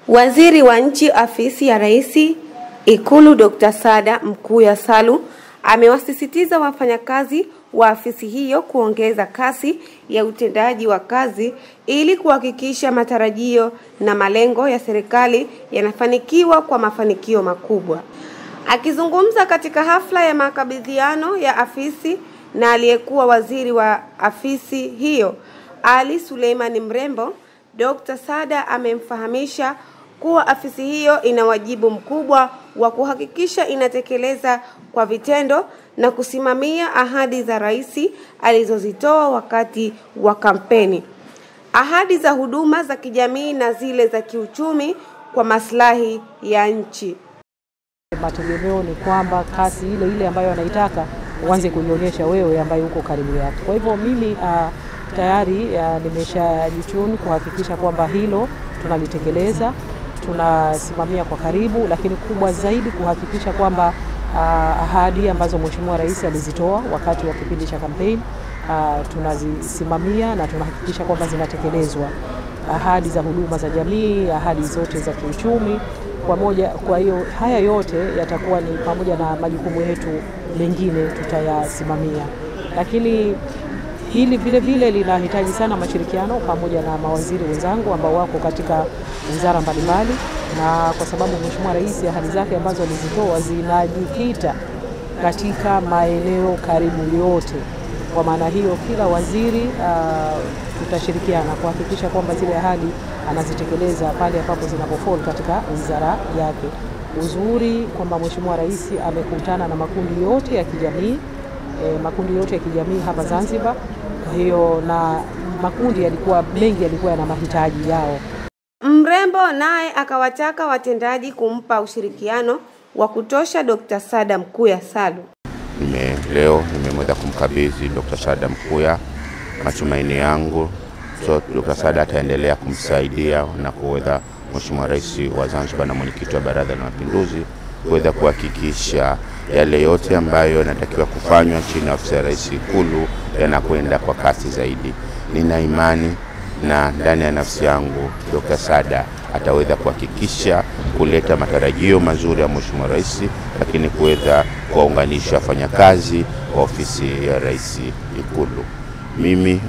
Waziri wa Nchi Afisi ya Rais Ikulu Dr. Saada Mkuya Salu amewasisitiza wafanyakazi wa afisi hiyo kuongeza kasi ya utendaji wa kazi ili kuhakikisha matarajio na malengo ya serikali yanafanikiwa kwa mafanikio makubwa. Akizungumza katika hafla ya makabidhiano ya afisi na aliyekuwa waziri wa afisi hiyo Ali Suleiman Mrembo, Dr. Saada amemfahamisha kuwa afisi hiyo ina wajibu mkubwa wa kuhakikisha inatekeleza kwa vitendo na kusimamia ahadi za rais alizozitoa wakati wa kampeni. Ahadi za huduma za kijamii na zile za kiuchumi kwa maslahi ya nchi. Mategemeo ni kwamba kasi ile ambayo anaitaka uanze kuionyesha wewe ambaye uko karibu yake. Kwa hivyo mimi tayari nimeshajituni kuhakikisha kwamba hilo tunalitekeleza, tunasimamia kwa karibu, lakini kubwa zaidi kuhakikisha kwamba ahadi ambazo Mheshimiwa Rais alizitoa wakati wa kipindi cha kampeni tunazisimamia na tunahakikisha kwamba zinatekelezwa. Ahadi za huduma za jamii, ahadi zote za kiuchumi pamoja. Kwa hiyo haya yote yatakuwa ni pamoja na majukumu yetu mengine tutayasimamia. Lakini hili vile vile linahitaji sana mashirikiano pamoja na mawaziri wenzangu ambao wako katika wizara mbalimbali, na kwa sababu Mheshimiwa Rais ahadi zake ambazo alizitoa zinajikita katika maeneo karibu yote. Kwa maana hiyo kila waziri tutashirikiana kuhakikisha kwamba zile ahadi anazitekeleza pale ambapo zinapofall katika wizara yake. Uzuri kwamba Mheshimiwa Rais amekutana na makundi yote ya kijamii, hapa Zanzibar. Kwa hiyo na makundi mengi yalikuwa yana mahitaji yao. Mrembo naye akawataka watendaji kumpa ushirikiano wa kutosha Dr. Saada Mkuya Salu. Leo nimeweza kumkabidhi Dr. Saada Mkuya. Matumaini yangu Dr. Saada ataendelea kumsaidia na kuweza Mheshimiwa Rais wa Zanzibar na mwenyekiti wa Baraza la Mapinduzi kuweza kuhakikisha yale yote ambayo yanatakiwa kufanywa chini ya ofisi ya Rais Ikulu yanakwenda kwa kasi zaidi. Nina imani na ndani ya nafsi yangu Dr. Saada ataweza kuhakikisha kuleta matarajio mazuri ya Mheshimiwa Rais, lakini kuweza kuwaunganisha wafanyakazi wa ofisi ya Rais Ikulu. Mimi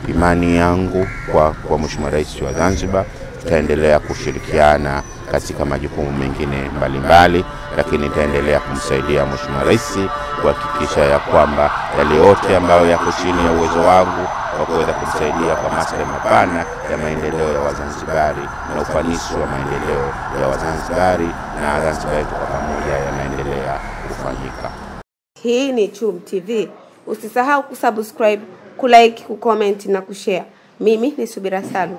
imani yangu kwa Mheshimiwa Rais wa Zanzibar, tutaendelea kushirikiana katika majukumu mengine mbalimbali, lakini nitaendelea kumsaidia Mheshimiwa Rais kuhakikisha ya kwamba yale yote ambayo yako chini ya uwezo wangu wa kuweza kumsaidia kwa maslahi mapana ya maendeleo ya Wazanzibari na ufanisi wa maendeleo ya Wazanzibari na Zanzibar yetu kwa pamoja yanaendelea kufanyika. Hii ni Chum TV. Usisahau kusubscribe, kulike, kucomment na kushare. Mimi ni Subira Salu.